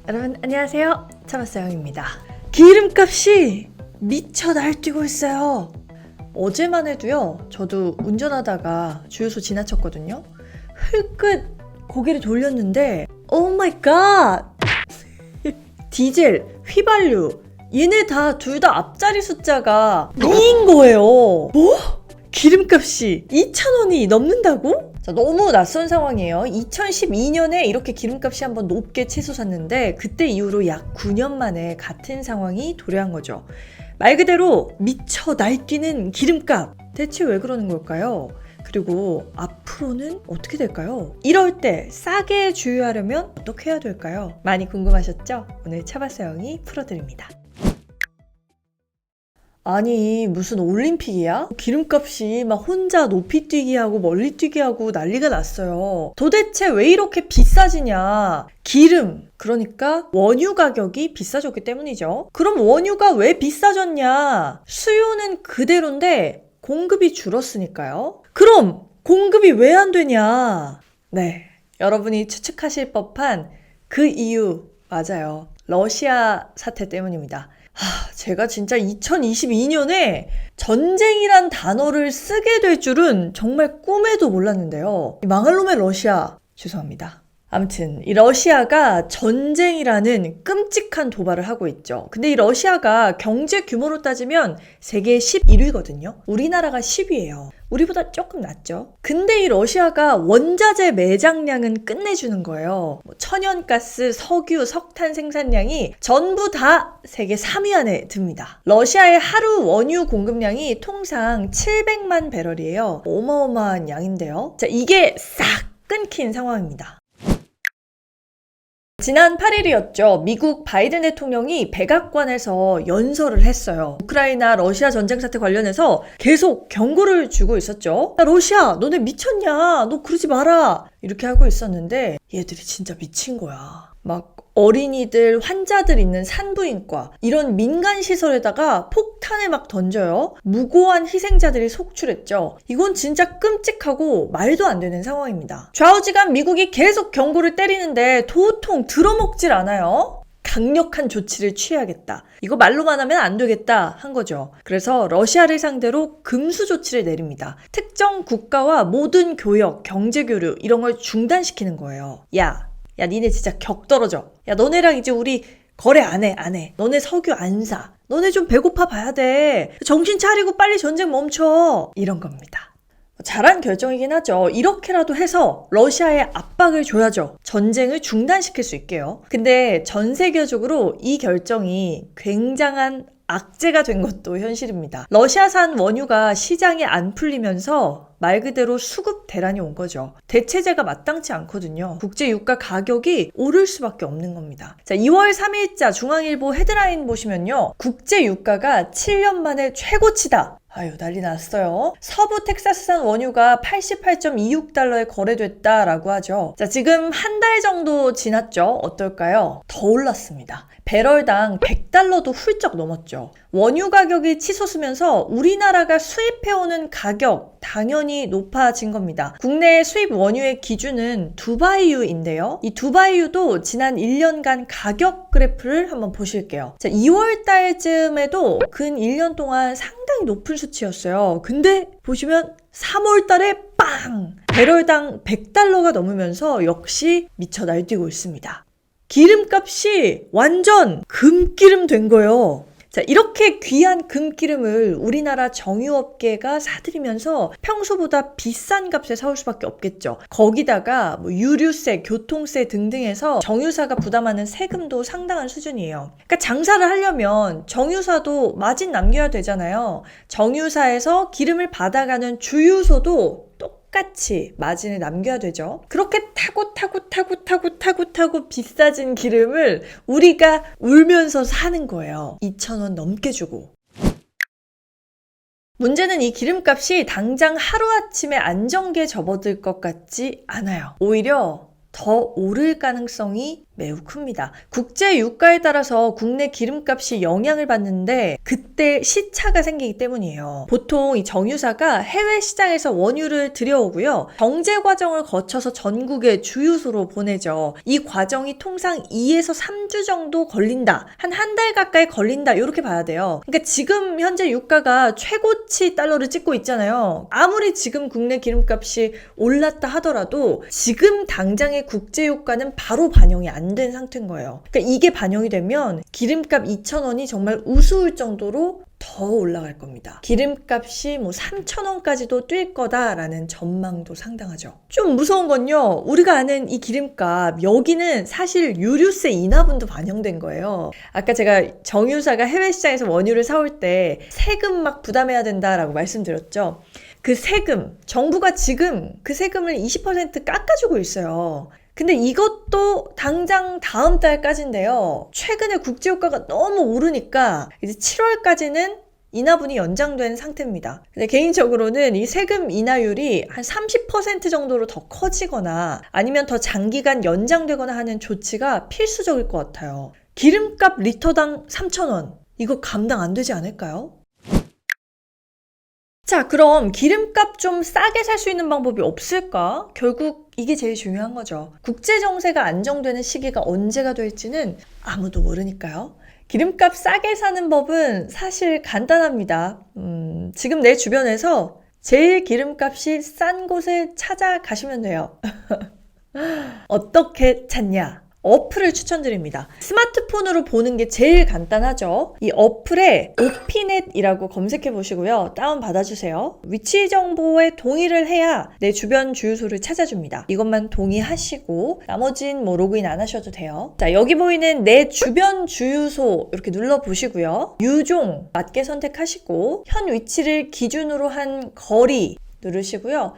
여러분 안녕하세요, 차바사영입니다. 기름값이 미쳐 날뛰고 있어요. 어제만 해도요, 저도 운전하다가 주유소 지나쳤거든요. 흘끗 고개를 돌렸는데 오 마이 갓! 디젤, 휘발유 얘네 둘 다 앞자리 숫자가 2인 거예요. 뭐? 기름값이 2,000원이 넘는다고? 자, 너무 낯선 상황이에요. 2012년에 이렇게 기름값이 한번 높게 치솟았는데 그때 이후로 약 9년 만에 같은 상황이 도래한 거죠. 말 그대로 미쳐 날뛰는 기름값. 대체 왜 그러는 걸까요? 그리고 앞으로는 어떻게 될까요? 이럴 때 싸게 주유하려면 어떻게 해야 될까요? 많이 궁금하셨죠? 오늘 차바사영이 풀어드립니다. 아니 무슨 올림픽이야? 기름값이 막 혼자 높이 뛰기 하고 멀리 뛰기 하고 난리가 났어요. 도대체 왜 이렇게 비싸지냐? 기름, 그러니까 원유 가격이 비싸졌기 때문이죠. 그럼 원유가 왜 비싸졌냐? 수요는 그대로인데 공급이 줄었으니까요. 그럼 공급이 왜 안 되냐? 네, 여러분이 추측하실 법한 그 이유 맞아요. 러시아 사태 때문입니다. 제가 진짜 2022년에 전쟁이란 단어를 쓰게 될 줄은 정말 꿈에도 몰랐는데요. 이 망할 놈의 러시아, 죄송합니다. 아무튼 이 러시아가 전쟁이라는 끔찍한 도발을 하고 있죠. 근데 이 러시아가 경제 규모로 따지면 세계 11위거든요. 우리나라가 10위예요. 우리보다 조금 낮죠. 근데 이 러시아가 원자재 매장량은 끝내주는 거예요. 천연가스, 석유, 석탄 생산량이 전부 다 세계 3위 안에 듭니다. 러시아의 하루 원유 공급량이 통상 700만 배럴이에요. 어마어마한 양인데요. 자, 이게 싹 끊긴 상황입니다. 지난 8일이었죠. 미국 바이든 대통령이 백악관에서 연설을 했어요. 우크라이나 러시아 전쟁 사태 관련해서 계속 경고를 주고 있었죠. 야, 러시아 너네 미쳤냐? 너 그러지 마라. 이렇게 하고 있었는데 얘들이 진짜 미친 거야. 막 어린이들, 환자들 있는 산부인과 이런 민간 시설에다가 폭탄을 막 던져요. 무고한 희생자들이 속출했죠. 이건 진짜 끔찍하고 말도 안 되는 상황입니다. 좌우지간 미국이 계속 경고를 때리는데 도통 들어먹질 않아요. 강력한 조치를 취해야겠다. 이거 말로만 하면 안 되겠다 한 거죠. 그래서 러시아를 상대로 금수 조치를 내립니다. 특정 국가와 모든 교역, 경제 교류 이런 걸 중단시키는 거예요. 야, 니네 진짜 격 떨어져. 야, 너네랑 이제 우리 거래 안 해. 너네 석유 안 사. 너네 좀 배고파 봐야 돼. 정신 차리고 빨리 전쟁 멈춰. 이런 겁니다. 잘한 결정이긴 하죠. 이렇게라도 해서 러시아에 압박을 줘야죠. 전쟁을 중단시킬 수 있게요. 근데 전 세계적으로 이 결정이 굉장한 악재가 된 것도 현실입니다. 러시아산 원유가 시장에 안 풀리면서 말 그대로 수급 대란이 온 거죠. 대체재가 마땅치 않거든요. 국제 유가 가격이 오를 수밖에 없는 겁니다. 자, 2월 3일자 중앙일보 헤드라인 보시면요. 국제 유가가 7년 만에 최고치다. 아유, 난리 났어요. 서부 텍사스산 원유가 88.26달러에 거래됐다라고 하죠. 자, 지금 한 달 정도 지났죠. 어떨까요? 더 올랐습니다. 배럴당 100달러도 훌쩍 넘었죠. 원유 가격이 치솟으면서 우리나라가 수입해오는 가격 당연히 높아진 겁니다. 국내 수입 원유의 기준은 두바이유인데요. 이 두바이유도 지난 1년간 가격 그래프를 한번 보실게요. 자, 2월 달쯤에도 근 1년 동안 상당히 높은 수치였어요. 근데 보시면 3월 달에 빵! 배럴당 100달러가 넘으면서 역시 미쳐 날뛰고 있습니다. 기름값이 완전 금기름 된 거예요. 자, 이렇게 귀한 금기름을 우리나라 정유업계가 사들이면서 평소보다 비싼 값에 사올 수밖에 없겠죠. 거기다가 유류세, 교통세 등등해서 정유사가 부담하는 세금도 상당한 수준이에요. 그러니까 장사를 하려면 정유사도 마진 남겨야 되잖아요. 정유사에서 기름을 받아가는 주유소도 똑같이 마진을 남겨야 되죠. 그렇게 타고 비싸진 기름을 우리가 울면서 사는 거예요. 2,000원 넘게 주고. 문제는 이 기름값이 당장 하루아침에 안정기에 접어들 것 같지 않아요. 오히려 더 오를 가능성이 매우 큽니다. 국제 유가에 따라서 국내 기름값이 영향을 받는데 그때 시차가 생기기 때문이에요. 보통 이 정유사가 해외 시장에서 원유를 들여오고요. 정제 과정을 거쳐서 전국의 주유소로 보내죠. 이 과정이 통상 2에서 3주 정도 걸린다. 한 달 가까이 걸린다. 이렇게 봐야 돼요. 그러니까 지금 현재 유가가 최고치 달러를 찍고 있잖아요. 아무리 지금 국내 기름값이 올랐다 하더라도 지금 당장의 국제 유가는 바로 반영이 안 된 상태인 거예요. 그러니까 이게 반영이 되면 기름값 2,000원이 정말 우스울 정도로 더 올라갈 겁니다. 기름값이 3,000원까지도 뛸 거다라는 전망도 상당하죠. 좀 무서운 건요. 우리가 아는 이 기름값 여기는 사실 유류세 인하분도 반영된 거예요. 아까 제가 정유사가 해외 시장에서 원유를 사올 때 세금 막 부담해야 된다라고 말씀드렸죠. 그 세금, 정부가 지금 그 세금을 20% 깎아주고 있어요. 근데 이것도 당장 다음 달까지인데요. 최근에 국제유가가 너무 오르니까 이제 7월까지는 인하분이 연장된 상태입니다. 근데 개인적으로는 이 세금 인하율이 한 30% 정도로 더 커지거나 아니면 더 장기간 연장되거나 하는 조치가 필수적일 것 같아요. 기름값 리터당 3,000원. 이거 감당 안 되지 않을까요? 자, 그럼 기름값 좀 싸게 살 수 있는 방법이 없을까? 결국 이게 제일 중요한 거죠. 국제 정세가 안정되는 시기가 언제가 될지는 아무도 모르니까요. 기름값 싸게 사는 법은 사실 간단합니다. 지금 내 주변에서 제일 기름값이 싼 곳을 찾아가시면 돼요. 어떻게 찾냐? 어플을 추천드립니다. 스마트폰으로 보는 게 제일 간단하죠. 이 어플에 오피넷이라고 검색해 보시고요. 다운 받아주세요. 위치 정보에 동의를 해야 내 주변 주유소를 찾아줍니다. 이것만 동의하시고 나머진 로그인 안 하셔도 돼요. 자, 여기 보이는 내 주변 주유소 이렇게 눌러보시고요. 유종 맞게 선택하시고 현 위치를 기준으로 한 거리 누르시고요.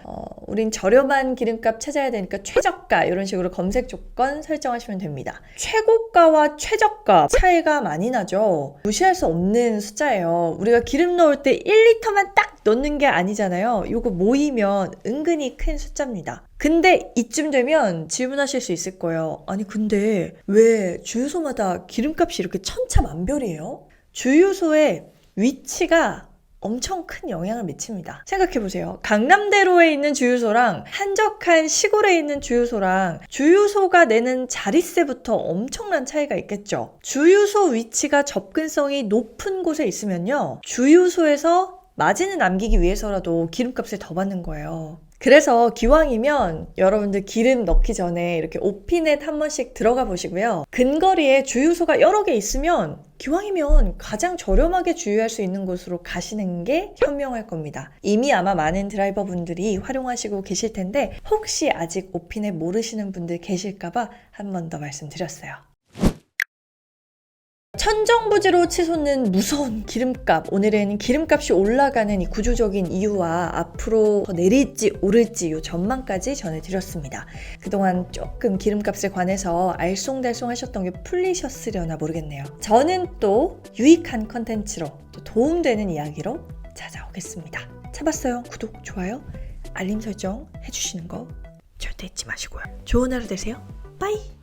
우린 저렴한 기름값 찾아야 되니까 최저가 이런 식으로 검색 조건 설정하시면 됩니다. 최고가와 최저가 차이가 많이 나죠. 무시할 수 없는 숫자예요. 우리가 기름 넣을 때 1리터만 딱 넣는 게 아니잖아요. 이거 모이면 은근히 큰 숫자입니다. 근데 이쯤 되면 질문하실 수 있을 거예요. 아니 근데 왜 주유소마다 기름값이 이렇게 천차만별이에요? 주유소의 위치가 엄청 큰 영향을 미칩니다. 생각해보세요. 강남대로에 있는 주유소랑 한적한 시골에 있는 주유소랑 주유소가 내는 자릿세부터 엄청난 차이가 있겠죠. 주유소 위치가 접근성이 높은 곳에 있으면요. 주유소에서 마진을 남기기 위해서라도 기름값을 더 받는 거예요. 그래서 기왕이면 여러분들 기름 넣기 전에 이렇게 오피넷 한 번씩 들어가 보시고요. 근거리에 주유소가 여러 개 있으면 기왕이면 가장 저렴하게 주유할 수 있는 곳으로 가시는 게 현명할 겁니다. 이미 아마 많은 드라이버분들이 활용하시고 계실 텐데 혹시 아직 오피넷 모르시는 분들 계실까봐 한 번 더 말씀드렸어요. 천정부지로 치솟는 무서운 기름값. 오늘은 기름값이 올라가는 이 구조적인 이유와 앞으로 더 내릴지 오를지 이 전망까지 전해드렸습니다. 그동안 조금 기름값에 관해서 알쏭달쏭 하셨던 게 풀리셨으려나 모르겠네요. 저는 또 유익한 컨텐츠로 또 도움되는 이야기로 찾아오겠습니다. 참았어요. 구독, 좋아요, 알림 설정 해주시는 거 절대 잊지 마시고요. 좋은 하루 되세요. 빠이!